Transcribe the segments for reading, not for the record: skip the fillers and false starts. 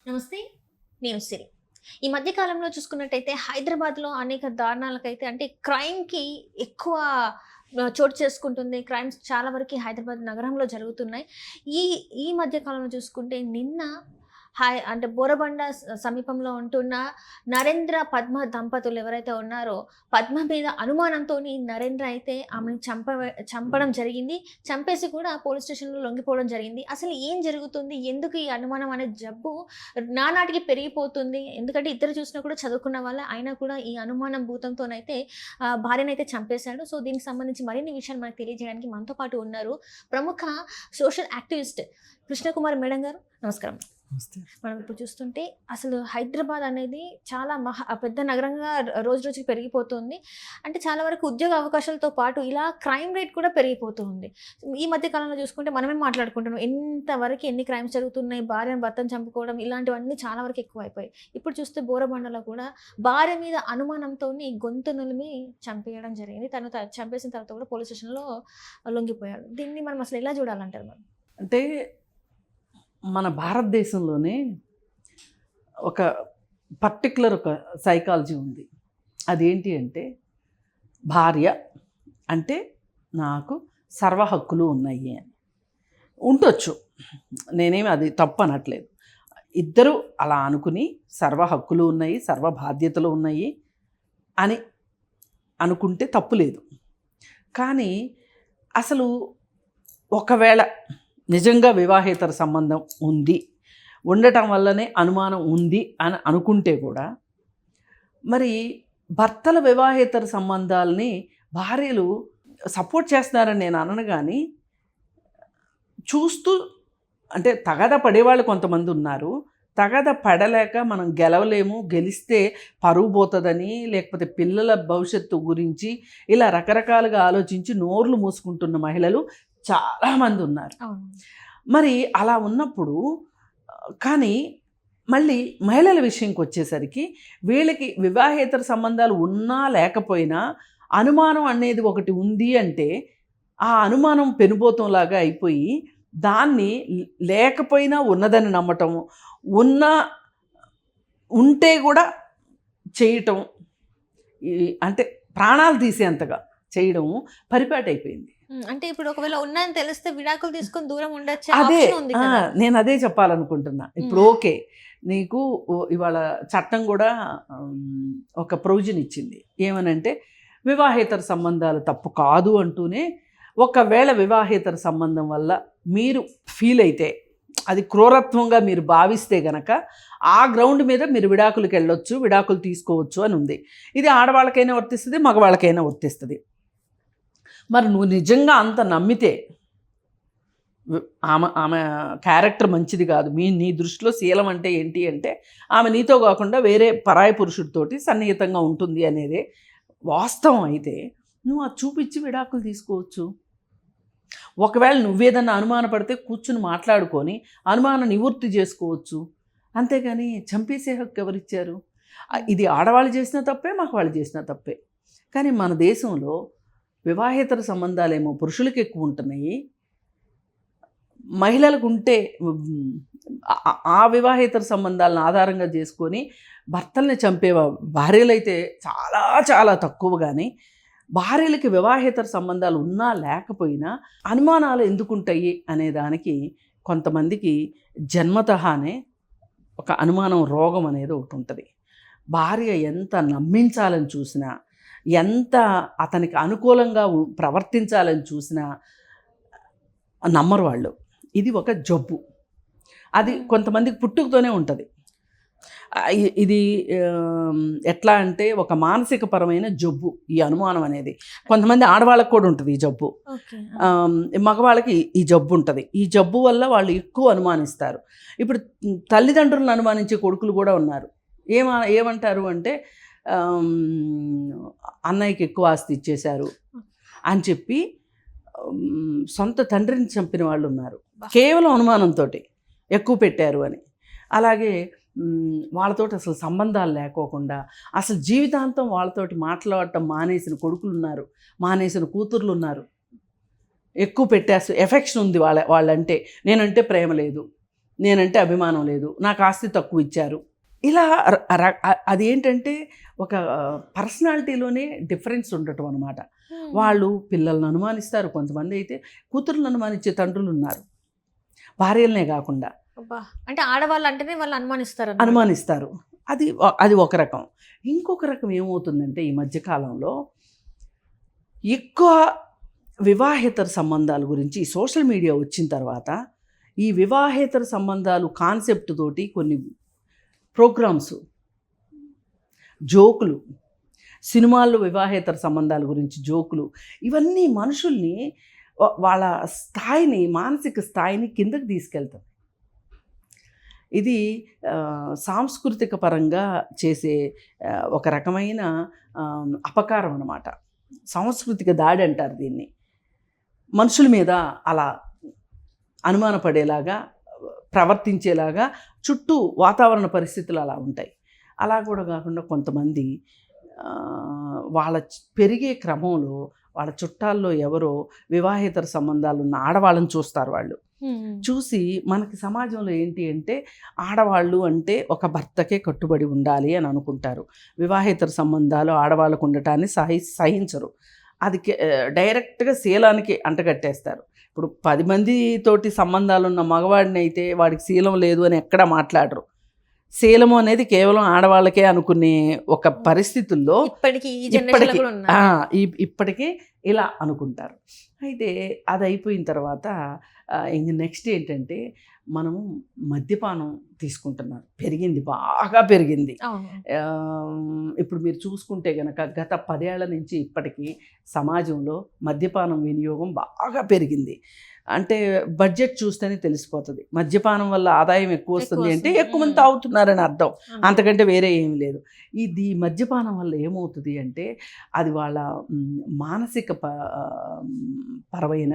నమస్తే. నేను సిరి. ఈ మధ్య కాలంలో చూసుకున్నట్టయితే హైదరాబాద్‌లో అనేక దారుణాలకైతే అంటే క్రైమ్‌కి ఎక్కువ చోటు చేసుకుంటుంది. క్రైమ్స్ చాలా వరకి హైదరాబాద్ నగరంలో జరుగుతున్నాయి. ఈ ఈ మధ్య కాలంలో చూసుకుంటే నిన్న అంటే బోరబండ సమీపంలో ఉంటున్న నరేంద్ర, పద్మ దంపతులు ఎవరైతే ఉన్నారో పద్మ మీద అనుమానంతోని నరేంద్ర అయితే ఆమెను చంపడం జరిగింది. చంపేసి కూడా పోలీస్ స్టేషన్‌లో లొంగిపోవడం జరిగింది. అసలు ఏం జరుగుతుంది? ఎందుకు ఈ అనుమానం అనే జబ్బు నానాటికి పెరిగిపోతుంది? ఎందుకంటే ఇద్దరు చూసినా కూడా చదువుకున్న వాళ్ళే. అయినా కూడా ఈ అనుమానం భూతంతోనైతే భార్యనైతే చంపేశాడు. సో దీనికి సంబంధించి మరిన్ని విషయాలు మనకు తెలియజేయడానికి మనతో పాటు ఉన్నారు ప్రముఖ సోషల్ యాక్టివిస్ట్ కృష్ణకుమారి మేడం గారు. నమస్కారం. మనం ఇప్పుడు చూస్తుంటే అసలు హైదరాబాద్ అనేది చాలా పెద్ద నగరంగా రోజు రోజుకి పెరిగిపోతుంది. అంటే చాలా వరకు ఉద్యోగ అవకాశాలతో పాటు ఇలా క్రైమ్ రేట్ కూడా పెరిగిపోతుంది. ఈ మధ్య కాలంలో చూసుకుంటే మనమే మాట్లాడుకుంటున్నాం ఎంతవరకు ఎన్ని క్రైమ్స్ జరుగుతున్నాయి, భార్యను భర్తను చంపుకోవడం ఇలాంటివన్నీ చాలా వరకు ఎక్కువైపోయాయి. ఇప్పుడు చూస్తే బోరబండలో కూడా భార్య మీద అనుమానంతో గొంతు నులిమి చంపేయడం జరిగింది. తను చంపేసిన తర్వాత కూడా పోలీస్ స్టేషన్లో లొంగిపోయాడు. దీన్ని మనం అసలు ఎలా చూడాలంటారు? మనం అంటే మన భారతదేశంలోనే ఒక పర్టికులర్ ఒక సైకాలజీ ఉంది. అదేంటి అంటే భార్య అంటే నాకు సర్వ హక్కులు ఉన్నాయి అని ఉండొచ్చు. నేనేమి అది తప్పు అనట్లేదు. ఇద్దరు అలా అనుకుని సర్వ హక్కులు ఉన్నాయి, సర్వ బాధ్యతలు ఉన్నాయి అని అనుకుంటే తప్పు లేదు. కానీ అసలు ఒకవేళ నిజంగా వివాహేతర సంబంధం ఉండటం వల్లనే అనుమానం ఉంది అని అనుకుంటే కూడా మరి భర్తల వివాహేతర సంబంధాలని భార్యలు సపోర్ట్ చేస్తున్నారని నేను అనను. కానీ చూస్తూ అంటే తగాదా పడేవాళ్ళు కొంతమంది ఉన్నారు. తగాదా పడలేక మనం గెలవలేము, గెలిస్తే పరువు పోతుందని, లేకపోతే పిల్లల భవిష్యత్తు గురించి ఇలా రకరకాలుగా ఆలోచించి నోర్లు మూసుకుంటున్న మహిళలు చాలామంది ఉన్నారు. మరి అలా ఉన్నప్పుడు కానీ మళ్ళీ మహిళల విషయంకి వచ్చేసరికి వీళ్ళకి వివాహేతర సంబంధాలు ఉన్నా లేకపోయినా అనుమానం అనేది ఒకటి ఉంది అంటే ఆ అనుమానం పెనుబోతంలాగా అయిపోయి దాన్ని లేకపోయినా ఉన్నదని నమ్మటం, ఉంటే కూడా చేయటం, అంటే ప్రాణాలు తీసేంతగా చేయడం పరిపాటి అయిపోయింది. అంటే ఇప్పుడు ఒకవేళ ఉన్నాయని తెలిస్తే విడాకులు తీసుకొని దూరం ఉండొచ్చు. అదే నేను అదే చెప్పాలనుకుంటున్నా. ఇప్పుడు ఓకే, నీకు ఇవాళ చట్టం కూడా ఒక ప్రొవిజన్ ఇచ్చింది. ఏమనంటే వివాహేతర సంబంధాలు తప్పు కాదు అంటూనే ఒకవేళ వివాహేతర సంబంధం వల్ల మీరు ఫీల్ అయితే, అది క్రూరత్వంగా మీరు భావిస్తే గనక ఆ గ్రౌండ్ మీద మీరు విడాకులకు వెళ్ళొచ్చు, విడాకులు తీసుకోవచ్చు అని ఉంది. ఇది ఆడవాళ్ళకైనా వర్తిస్తుంది, మగవాళ్ళకైనా వర్తిస్తుంది. మరి నువ్వు నిజంగా అంత నమ్మితే ఆమె క్యారెక్టర్ మంచిది కాదు, నీ దృష్టిలో శీలం అంటే ఏంటి అంటే ఆమె నీతో కాకుండా వేరే పరాయి పురుషుడితోటి సన్నిహితంగా ఉంటుంది అనేదే వాస్తవం అయితే నువ్వు అది చూపించి విడాకులు తీసుకోవచ్చు. ఒకవేళ నువ్వేదన్నా అనుమానపడితే కూర్చుని మాట్లాడుకొని అనుమాన నివృత్తి చేసుకోవచ్చు. అంతేగాని చంపేసే హక్కు ఎవరిచ్చారు? ఇది ఆడవాళ్ళు చేసిన తప్పే, మగవాళ్ళు చేసిన తప్పే. కానీ మన దేశంలో వివాహేతర సంబంధాలేమో పురుషులకు ఎక్కువ ఉంటున్నాయి, మహిళలకు ఉంటే ఆ వివాహేతర సంబంధాలను ఆధారంగా చేసుకొని భర్తల్ని చంపే భార్యలైతే చాలా చాలా తక్కువ. కానీ భార్యలకి వివాహేతర సంబంధాలు ఉన్నా లేకపోయినా అనుమానాలు ఎందుకుంటాయి అనే దానికి కొంతమందికి జన్మతహానే ఒక అనుమానం రోగం అనేది ఒకటి ఉంటుంది. భార్య ఎంత నమ్మించాలని చూసినా, ఎంత అతనికి అనుకూలంగా ప్రవర్తించాలని చూసినా నమ్మరు వాళ్ళు. ఇది ఒక జబ్బు. అది కొంతమందికి పుట్టుకతోనే ఉంటుంది. ఇది ఎట్లా అంటే ఒక మానసికపరమైన జబ్బు ఈ అనుమానం అనేది. కొంతమంది ఆడవాళ్ళకు కూడా ఉంటుంది ఈ జబ్బు, మగవాళ్ళకి ఈ జబ్బు ఉంటుంది. ఈ జబ్బు వల్ల వాళ్ళు ఎక్కువ అనుమానిస్తారు. ఇప్పుడు తల్లిదండ్రులను అనుమానించే కొడుకులు కూడా ఉన్నారు. ఏమంటారు అంటే అన్నయ్యకి ఎక్కువ ఆస్తి ఇచ్చేశారు అని చెప్పి సొంత తండ్రిని చంపిన వాళ్ళు ఉన్నారు, కేవలం అనుమానంతో ఎక్కువ పెట్టారు అని. అలాగే వాళ్ళతోటి అసలు సంబంధాలు లేకోకుండా అసలు జీవితాంతం వాళ్ళతోటి మాట్లాడటం మానేసిన కొడుకులు ఉన్నారు, మానేసిన కూతుర్లు ఉన్నారు. ఎక్కువ పెట్టేస్తూ ఎఫెక్షన్ ఉంది వాళ్ళంటే, నేనంటే ప్రేమ లేదు, నేనంటే అభిమానం లేదు, నాకు ఆస్తి తక్కువ ఇచ్చారు. ఇలా అదేంటంటే ఒక పర్సనాలిటీలోనే డిఫరెన్స్ ఉండటం అనమాట. వాళ్ళు పిల్లలను అనుమానిస్తారు, కొంతమంది అయితే కూతుర్లను అనుమానించే తండ్రులు ఉన్నారు, భార్యలనే కాకుండా. అంటే ఆడవాళ్ళు అంటేనే వాళ్ళు అనుమానిస్తారు. అది ఒక రకం. ఇంకొక రకం ఏమవుతుందంటే ఈ మధ్యకాలంలో ఎక్కువ వివాహేతర సంబంధాల గురించి ఈ సోషల్ మీడియా వచ్చిన తర్వాత ఈ వివాహేతర సంబంధాలు కాన్సెప్ట్ తోటి కొన్ని ప్రోగ్రామ్స్, జోకులు, సినిమాల్లో వివాహేతర సంబంధాల గురించి జోకులు, ఇవన్నీ మనుషుల్ని వాళ్ళ స్థాయిని, మానసిక స్థాయిని కిందకి తీసుకెళ్తాయి. ఇది సాంస్కృతిక పరంగా చేసే ఒక రకమైన అపకారం అన్నమాట. సాంస్కృతిక దాడి అంటారు దీన్ని. మనుషుల మీద అలా అనుమానపడేలాగా, ప్రవర్తించేలాగా చుట్టూ వాతావరణ పరిస్థితులు అలా ఉంటాయి. అలా కూడా కాకుండా కొంతమంది వాళ్ళ పెరిగే క్రమంలో వాళ్ళ చుట్టాల్లో ఎవరో వివాహేతర సంబంధాలు ఉన్న ఆడవాళ్ళని చూస్తారు. వాళ్ళు చూసి మనకి సమాజంలో ఏంటి అంటే ఆడవాళ్ళు అంటే ఒక భర్తకే కట్టుబడి ఉండాలి అని అనుకుంటారు. వివాహేతర సంబంధాలు ఆడవాళ్ళకు ఉండటాన్ని సహించరు. అది డైరెక్ట్గా శీలానికి అంటగట్టేస్తారు. ఇప్పుడు 10 మందితోటి సంబంధాలు ఉన్న మగవాడిని అయితే వాడికి శీలం లేదు అని ఎక్కడా మాట్లాడరు. శీలము అనేది కేవలం ఆడవాళ్ళకే అనుకునే ఒక పరిస్థితుల్లో ఇప్పటికీ ఇలా అనుకుంటారు. అయితే అది అయిపోయిన తర్వాత ఇంక నెక్స్ట్ ఏంటంటే మనము మద్యపానం తీసుకుంటున్నారు, పెరిగింది, బాగా పెరిగింది. ఇప్పుడు మీరు చూసుకుంటే కనుక గత 10 ఏళ్ల నుంచి ఇప్పటికీ సమాజంలో మద్యపానం వినియోగం బాగా పెరిగింది. అంటే బడ్జెట్ చూస్తేనే తెలిసిపోతుంది. మద్యపానం వల్ల ఆదాయం ఎక్కువ వస్తుంది అంటే ఎక్కువ మంది తాగుతున్నారని అర్థం, అంతకంటే వేరే ఏమి లేదు. ఇది మద్యపానం వల్ల ఏమవుతుంది అంటే అది వాళ్ళ మానసిక పరమైన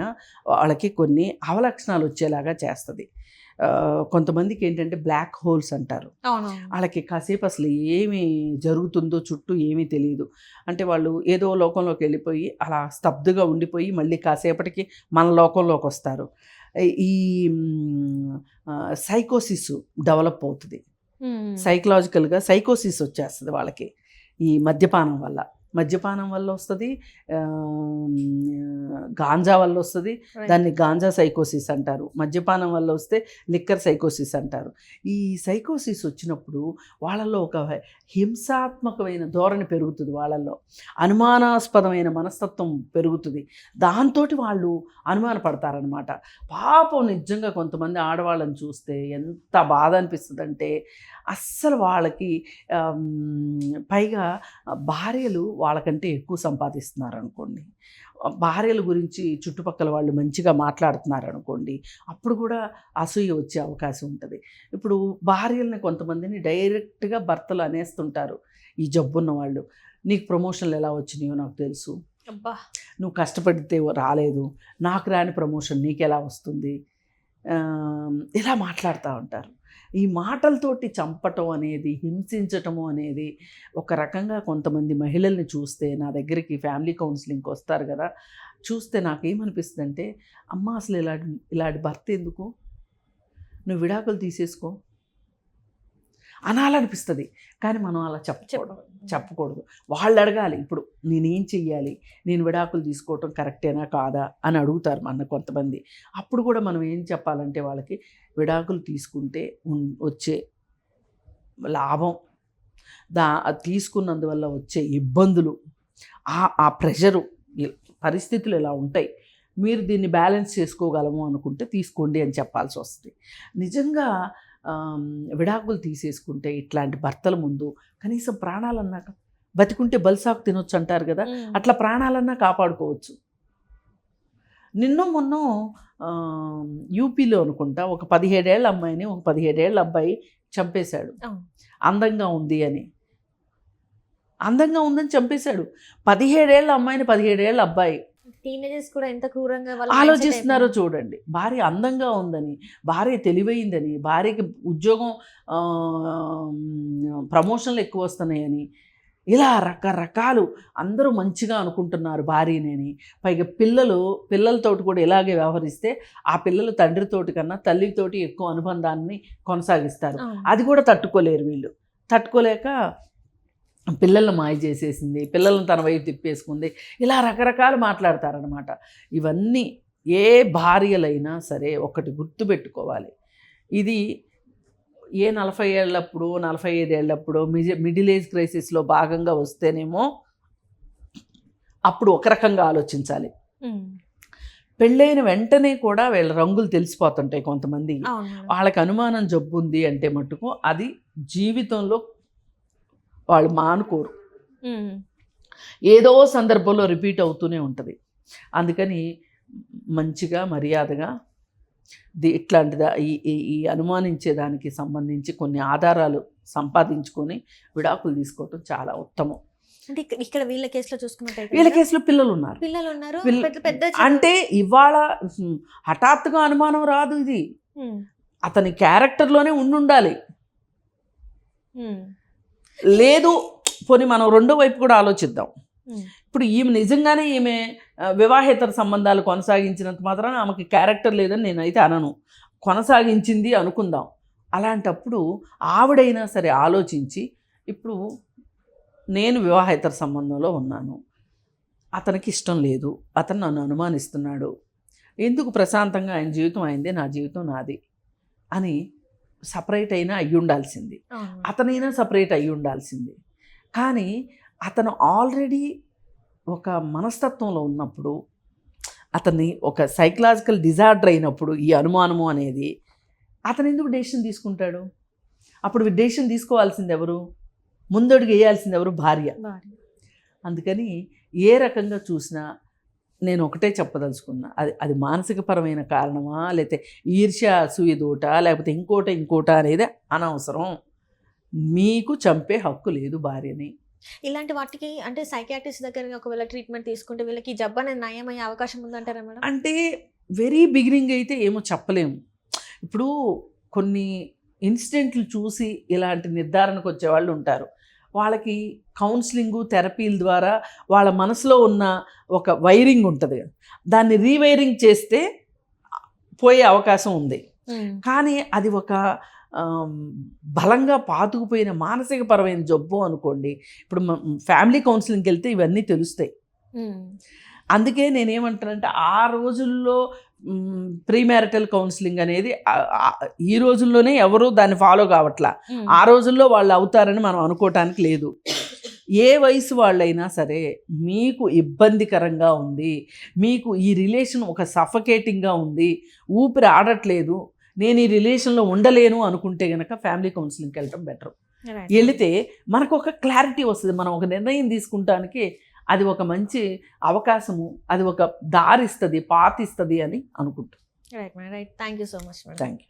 వాళ్ళకి కొన్ని అవలక్షణాలు వచ్చేలాగా చేస్తుంది. కొంతమందికి ఏంటంటే బ్లాక్ హోల్స్ అంటారు. వాళ్ళకి కాసేపు అసలు ఏమి జరుగుతుందో చుట్టూ ఏమీ తెలియదు. అంటే వాళ్ళు ఏదో లోకంలోకి వెళ్ళిపోయి అలా స్తబ్దుగా ఉండిపోయి మళ్ళీ కాసేపటికి మన లోకంలోకి వస్తారు. ఈ సైకోసిస్ డెవలప్ అవుతుంది, సైకలాజికల్గా సైకోసిస్ వచ్చేస్తుంది వాళ్ళకి ఈ మద్యపానం వల్ల వస్తుంది, గాంజా వల్ల వస్తుంది. దాన్ని గాంజా సైకోసిస్ అంటారు. మద్యపానం వల్ల వస్తే లిక్కర్ సైకోసిస్ అంటారు. ఈ సైకోసిస్ వచ్చినప్పుడు వాళ్ళల్లో ఒక హింసాత్మకమైన ధోరణి పెరుగుతుంది, వాళ్ళల్లో అనుమానాస్పదమైన మనస్తత్వం పెరుగుతుంది. దాంతో వాళ్ళు అనుమానపడతారనమాట. పాపం నిజంగా కొంతమంది ఆడవాళ్ళని చూస్తే ఎంత బాధ అనిపిస్తుందంటే అస్సలు వాళ్ళకి పైగా భార్యలు వాళ్ళకంటే ఎక్కువ సంపాదిస్తున్నారు అనుకోండి, భార్యల గురించి చుట్టుపక్కల వాళ్ళు మంచిగా మాట్లాడుతున్నారు అనుకోండి, అప్పుడు కూడా అసూయ వచ్చే అవకాశం ఉంటుంది. ఇప్పుడు భార్యల్ని కొంతమందిని డైరెక్ట్గా భర్తలు అనేస్తుంటారు. ఈ జబ్బున్న వాళ్ళు, నీకు ప్రమోషన్లు ఎలా వచ్చినాయో నాకు తెలుసు, నువ్వు కష్టపడితే రాలేదు, నాకు రాని ప్రమోషన్ నీకెలా వస్తుంది, ఇలా మాట్లాడుతూ ఉంటారు. ఈ మాటలతోటి చంపటం అనేది, హింసించటము అనేది ఒక రకంగా కొంతమంది మహిళల్ని చూస్తే, నా దగ్గరికి ఫ్యామిలీ కౌన్సిలింగ్కి వస్తారు కదా, చూస్తే నాకేమనిపిస్తుంది అంటే అమ్మ అసలు ఇలాంటి భర్త ఎందుకు, నువ్వు విడాకులు తీసేసుకో అనాలనిపిస్తుంది. కానీ మనం అలా చెప్పకూడదు. వాళ్ళు అడగాలి, ఇప్పుడు నేనేం చెయ్యాలి, నేను విడాకులు తీసుకోవటం కరెక్టేనా కాదా అని అడుగుతారు మన కొంతమంది. అప్పుడు కూడా మనం ఏం చెప్పాలంటే వాళ్ళకి విడాకులు తీసుకుంటే వచ్చే లాభం, తీసుకున్నందువల్ల వచ్చే ఇబ్బందులు, ఆ ప్రెషరు, పరిస్థితులు ఎలా ఉంటాయి, మీరు దీన్ని బ్యాలెన్స్ చేసుకోగలము అనుకుంటే తీసుకోండి అని చెప్పాల్సి వస్తుంది. నిజంగా విడాకులు తీసేసుకుంటే ఇట్లాంటి భర్తల ముందు కనీసం ప్రాణాలన్నా, బతికుంటే బల్సాకు తినొచ్చు అంటారు కదా, అట్లా ప్రాణాలన్నా కాపాడుకోవచ్చు. మొన్న యూపీలో అనుకుంటా ఒక 17 ఏళ్ల అమ్మాయిని ఒక 17 ఏళ్ల అబ్బాయి చంపేశాడు. అందంగా ఉందని చంపేశాడు. 17 ఏళ్ల అమ్మాయిని 17 ఏళ్ల అబ్బాయి. టీనేజర్స్ కూడా ఎంత క్రూరంగా ఆలోచిస్తున్నారో చూడండి. భార్య అందంగా ఉందని, భార్య తెలివైందని, భార్యకి ఉద్యోగం ప్రమోషన్లు ఎక్కువ వస్తున్నాయని ఇలా రకరకాలు అందరూ మంచిగా అనుకుంటున్నారు భార్యనేని. పైగా పిల్లలతోటి కూడా ఇలాగే వ్యవహరిస్తే ఆ పిల్లలు తండ్రితోటి కన్నా తల్లితోటి ఎక్కువ అనుబంధాన్ని కొనసాగిస్తారు. అది కూడా తట్టుకోలేరు వీళ్ళు. తట్టుకోలేక పిల్లల్ని మాయ చేసేసింది, పిల్లల్ని తన వైపు తిప్పేసుకుంది, ఇలా రకరకాలు మాట్లాడతారనమాట. ఇవన్నీ ఏ భార్యలైనా సరే ఒకటి గుర్తుపెట్టుకోవాలి, ఇది ఏ 40 ఏళ్ళప్పుడు 45 ఏళ్ళప్పుడు మిడిల్ ఏజ్ క్రైసిస్లో భాగంగా వస్తేనేమో అప్పుడు ఒక రకంగా ఆలోచించాలి. పెళ్ళైన వెంటనే కూడా వీళ్ళ రంగులు తెలిసిపోతుంటాయి కొంతమంది. వాళ్ళకి అనుమానం జబ్బు ఉంది అంటే మటుకు అది జీవితంలో వాళ్ళు మానుకోరు, ఏదో సందర్భంలో రిపీట్ అవుతూనే ఉంటుంది. అందుకని మంచిగా మర్యాదగా ఇట్లాంటిదా ఈ అనుమానించేదానికి సంబంధించి కొన్ని ఆధారాలు సంపాదించుకొని విడాకులు తీసుకోవటం చాలా ఉత్తమం. అంటే ఇక్కడ వీళ్ళ కేసులో చూసుకున్నట్టయితే వీళ్ళ కేసులో పిల్లలు ఉన్నారు. అంటే ఇవాళ హఠాత్తుగా అనుమానం రాదు, ఇది అతని క్యారెక్టర్లోనే ఉండాలి. లేదు పోనీ మనం రెండో వైపు కూడా ఆలోచిద్దాం. ఇప్పుడు ఈమె నిజంగానే వివాహేతర సంబంధాలు కొనసాగించినంత మాత్రాన ఆమెకి క్యారెక్టర్ లేదని నేనైతే అనను, కొనసాగించింది అనుకుందాం. అలాంటప్పుడు ఆవిడైనా సరే ఆలోచించి, ఇప్పుడు నేను వివాహేతర సంబంధంలో ఉన్నాను, అతనికి ఇష్టం లేదు, అతను నన్ను అనుమానిస్తున్నాడు, ఎందుకు ప్రశాంతంగా ఆయన జీవితం అయిందే, నా జీవితం నాది అని సపరేట్ అయినా అయ్యి ఉండాల్సింది, అతనైనా సపరేట్ అయ్యి ఉండాల్సింది. కానీ అతను ఆల్రెడీ ఒక మనస్తత్వంలో ఉన్నప్పుడు, అతన్ని ఒక సైకలాజికల్ డిజార్డర్ అయినప్పుడు ఈ అనుమానము అనేది అతను ఎందుకు డెసిషన్ తీసుకుంటాడు? అప్పుడు డెసిషన్ తీసుకోవాల్సింది ఎవరు? ముందడుగు వేయాల్సింది ఎవరు? భార్య. అందుకని ఏ రకంగా చూసినా నేను ఒకటే చెప్పదలుచుకున్నా, అది మానసికపరమైన కారణమా, లేకపోతే ఈర్ష్య అసూయదోట, లేకపోతే ఇంకోట అనేది అనవసరం. మీకు చంపే హక్కు లేదు భార్యని. ఇలాంటి వాటికి అంటే సైకియాట్రిస్ట్ దగ్గర ఒకవేళ ట్రీట్మెంట్ తీసుకుంటే వీళ్ళకి జబ్బు అనేది నయమయ్యే అవకాశం ఉందంటారా మేడం? అంటే వెరీ బిగినింగ్ అయితే ఏమో చెప్పలేము. ఇప్పుడు కొన్ని ఇన్సిడెంట్లు చూసి ఇలాంటి నిర్ధారణకు వచ్చేవాళ్ళు ఉంటారు. వాళ్ళకి కౌన్సిలింగు, థెరపీల ద్వారా వాళ్ళ మనసులో ఉన్న ఒక వైరింగ్ ఉంటుంది, దాన్ని రీవైరింగ్ చేస్తే పోయే అవకాశం ఉంది. కానీ అది ఒక బలంగా పాతుకుపోయిన మానసికపరమైన జబ్బు అనుకోండి. ఇప్పుడు ఫ్యామిలీ కౌన్సిలింగ్కి వెళ్తే ఇవన్నీ తెలుస్తాయి. అందుకే నేనేమంటానంటే, ఆ రోజుల్లో ప్రీమ్యారిటల్ కౌన్సిలింగ్ అనేది ఈ రోజుల్లోనే ఎవరు దాన్ని ఫాలో కావట్లా. ఆ రోజుల్లో వాళ్ళు అవుతారని మనం అనుకోవటానికి లేదు. ఏ వయసు వాళ్ళైనా సరే మీకు ఇబ్బందికరంగా ఉంది, మీకు ఈ రిలేషన్ ఒక సఫకేటింగ్గా ఉంది, ఊపిరి ఆడట్లేదు, నేను ఈ రిలేషన్లో ఉండలేను అనుకుంటే కనుక ఫ్యామిలీ కౌన్సిలింగ్కి వెళ్ళటం బెటర్. వెళితే మనకు ఒక క్లారిటీ వస్తుంది, మనం ఒక నిర్ణయం తీసుకుంటానికి అది ఒక మంచి అవకాశము, అది ఒక దారిస్తుంది, పాతిస్తుంది అని అనుకుంటాం. Right thank you so much. Thank you.